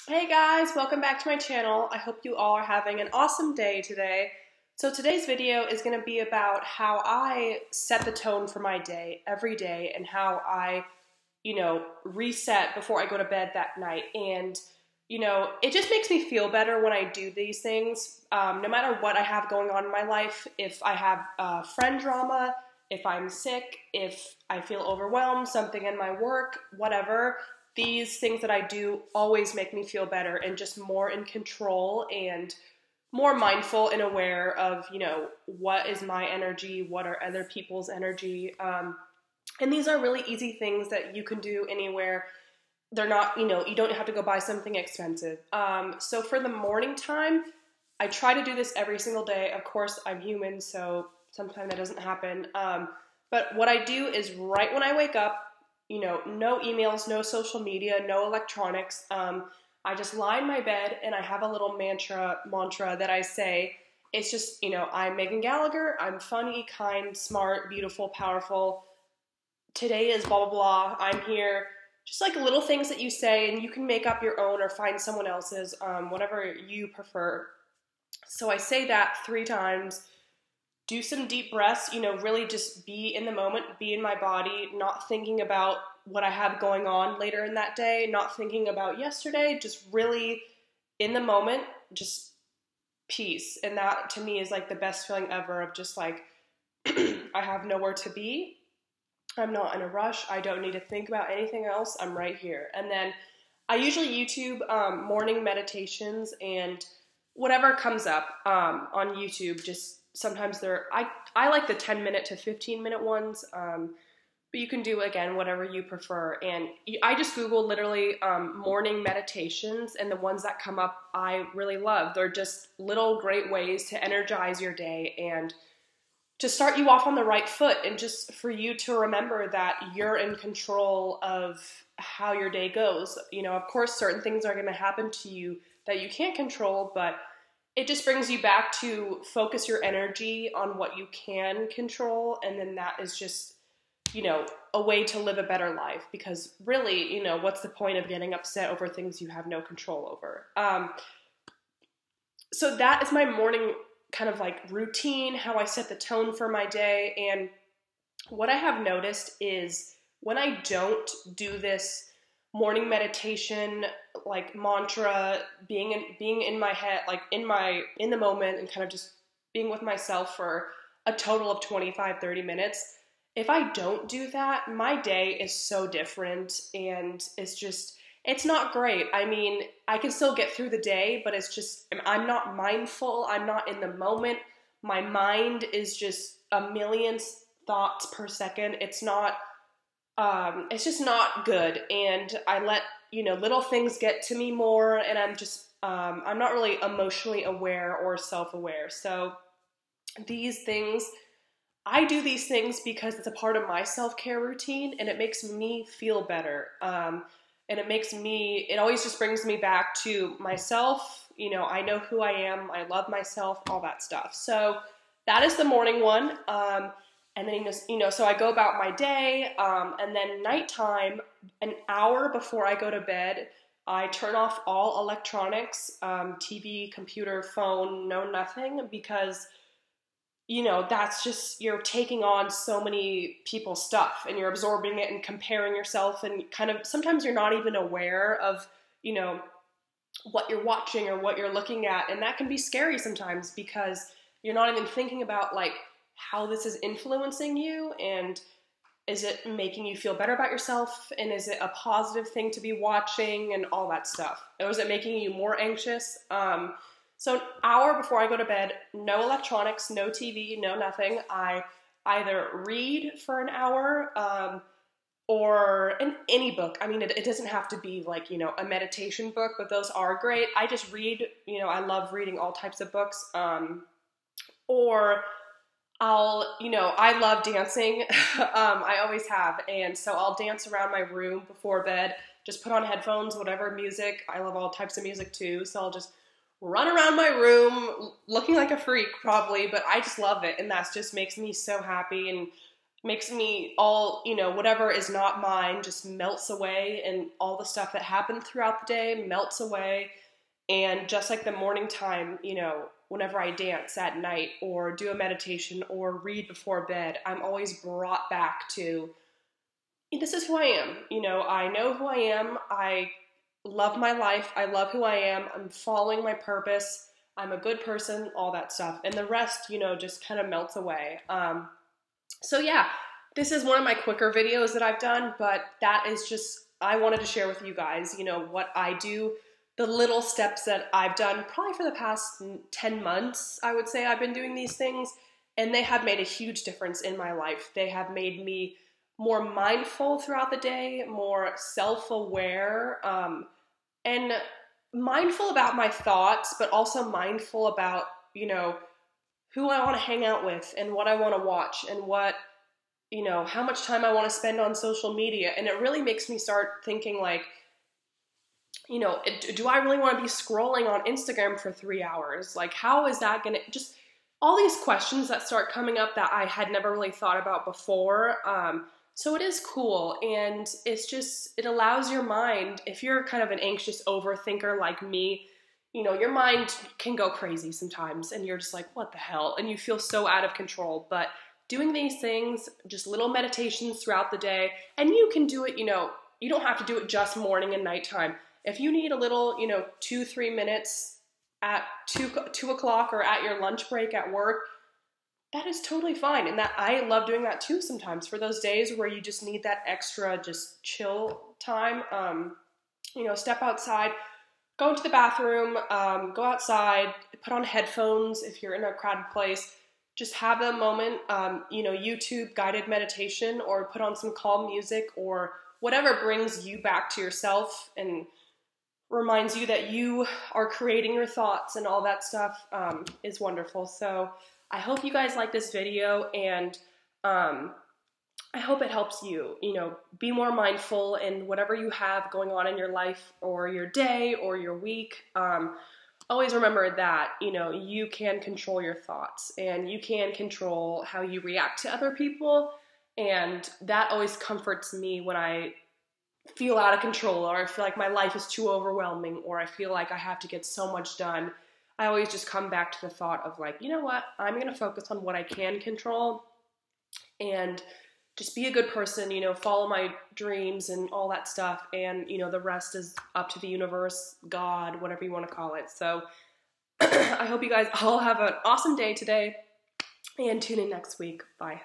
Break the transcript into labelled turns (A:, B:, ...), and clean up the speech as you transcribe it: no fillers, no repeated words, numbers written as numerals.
A: Hey guys, welcome back to my channel. I hope you all are having an awesome day today. So today's video is going to be about how I set the tone for my day every day and how I, reset before I go to bed that night. And, it just makes me feel better when I do these things, no matter what I have going on in my life. If I have friend drama, if I'm sick, if I feel overwhelmed, something in my work, whatever, these things that I do always make me feel better and just more in control and more mindful and aware of, what is my energy, what are other people's energy. And these are really easy things that you can do anywhere. They're not, you don't have to go buy something expensive. So for the morning time, I try to do this every single day. Of course, I'm human, so sometimes that doesn't happen. But what I do is right when I wake up, no emails, no social media, no electronics. I just lie in my bed and I have a little mantra that I say. It's just, I'm Megan Gallagher. I'm funny, kind, smart, beautiful, powerful. Today is blah, blah, blah. I'm here. Just like little things that you say, and you can make up your own or find someone else's, whatever you prefer. So I say that 3 times. Do some deep breaths, really just be in the moment, be in my body, not thinking about what I have going on later in that day, not thinking about yesterday, just really in the moment, just peace. And that to me is like the best feeling ever of just like, I have nowhere to be. I'm not in a rush. I don't need to think about anything else. I'm right here. And then I usually YouTube morning meditations and whatever comes up on YouTube. Just sometimes I like the 10-minute to 15-minute ones, but you can do, again, whatever you prefer. And I just Google literally morning meditations, and the ones that come up I really love. They're just little great ways to energize your day and to start you off on the right foot, and just for you to remember that you're in control of how your day goes. Of course, certain things are going to happen to you that you can't control, but it just brings you back to focus your energy on what you can control, and then that is just, a way to live a better life, because really, what's the point of getting upset over things you have no control over? So that is my morning kind of like routine, how I set the tone for my day. And what I have noticed is when I don't do this morning meditation, like mantra, being in my head, like in the moment, and kind of just being with myself for a total of 25-30 minutes, if I don't do that, my day is so different, and it's not great. I mean, I can still get through the day, but it's just, I'm not mindful. I'm not in the moment. My mind is just a million thoughts per second. It's just not good. And I let, little things get to me more, and I'm not really emotionally aware or self-aware. So I do these things because it's a part of my self-care routine, and it makes me feel better. And it always just brings me back to myself. I know who I am. I love myself, all that stuff. So that is the morning one. And then, so I go about my day. And then nighttime, an hour before I go to bed, I turn off all electronics, TV, computer, phone, no nothing, because that's just, you're taking on so many people's stuff and you're absorbing it and comparing yourself, and kind of sometimes you're not even aware of, what you're watching or what you're looking at. And that can be scary sometimes because you're not even thinking about like how this is influencing you, and is it making you feel better about yourself, and is it a positive thing to be watching, and all that stuff. Or is it making you more anxious? So an hour before I go to bed, no electronics, no TV, no nothing. I either read for an hour or any book. I mean, it doesn't have to be like, a meditation book, but those are great. I just read, I love reading all types of books. Or I love dancing. I always have. And so I'll dance around my room before bed, just put on headphones, whatever music. I love all types of music too. So I'll just run around my room looking like a freak probably, but I just love it. And that just makes me so happy. And makes me all, whatever is not mine just melts away, and all the stuff that happened throughout the day melts away. And just like the morning time, whenever I dance at night or do a meditation or read before bed, I'm always brought back to, this is who I am. I know who I am. I love my life. I love who I am. I'm following my purpose. I'm a good person, all that stuff. And the rest, just kind of melts away. So yeah, this is one of my quicker videos that I've done, but that is just, I wanted to share with you guys, what I do, the little steps that I've done probably for the past 10 months, I would say I've been doing these things, and they have made a huge difference in my life. They have made me more mindful throughout the day, more self-aware, and mindful about my thoughts, but also mindful about, who I want to hang out with and what I want to watch and what, how much time I want to spend on social media. And it really makes me start thinking like, do I really want to be scrolling on Instagram for 3 hours? Like, how is that going to, just all these questions that start coming up that I had never really thought about before. So it is cool, and it allows your mind, if you're kind of an anxious overthinker like me, your mind can go crazy sometimes, and you're just like, what the hell? And you feel so out of control. But doing these things, just little meditations throughout the day, and you can do it, you don't have to do it just morning and nighttime. If you need a little, 2-3 minutes at 2 o'clock or at your lunch break at work, that is totally fine. And that I love doing that too sometimes for those days where you just need that extra just chill time. Step outside, go into the bathroom, go outside, put on headphones if you're in a crowded place. Just have a moment, YouTube guided meditation, or put on some calm music or whatever brings you back to yourself and reminds you that you are creating your thoughts, and all that stuff is wonderful. So I hope you guys like this video, and I hope it helps you, be more mindful in whatever you have going on in your life or your day or your week. Always remember that, you can control your thoughts, and you can control how you react to other people. And that always comforts me when I feel out of control, or I feel like my life is too overwhelming, or I feel like I have to get so much done. I always just come back to the thought of like, you know what, I'm going to focus on what I can control and just be a good person, follow my dreams and all that stuff. And, the rest is up to the universe, God, whatever you want to call it. So I hope you guys all have an awesome day today, and tune in next week. Bye.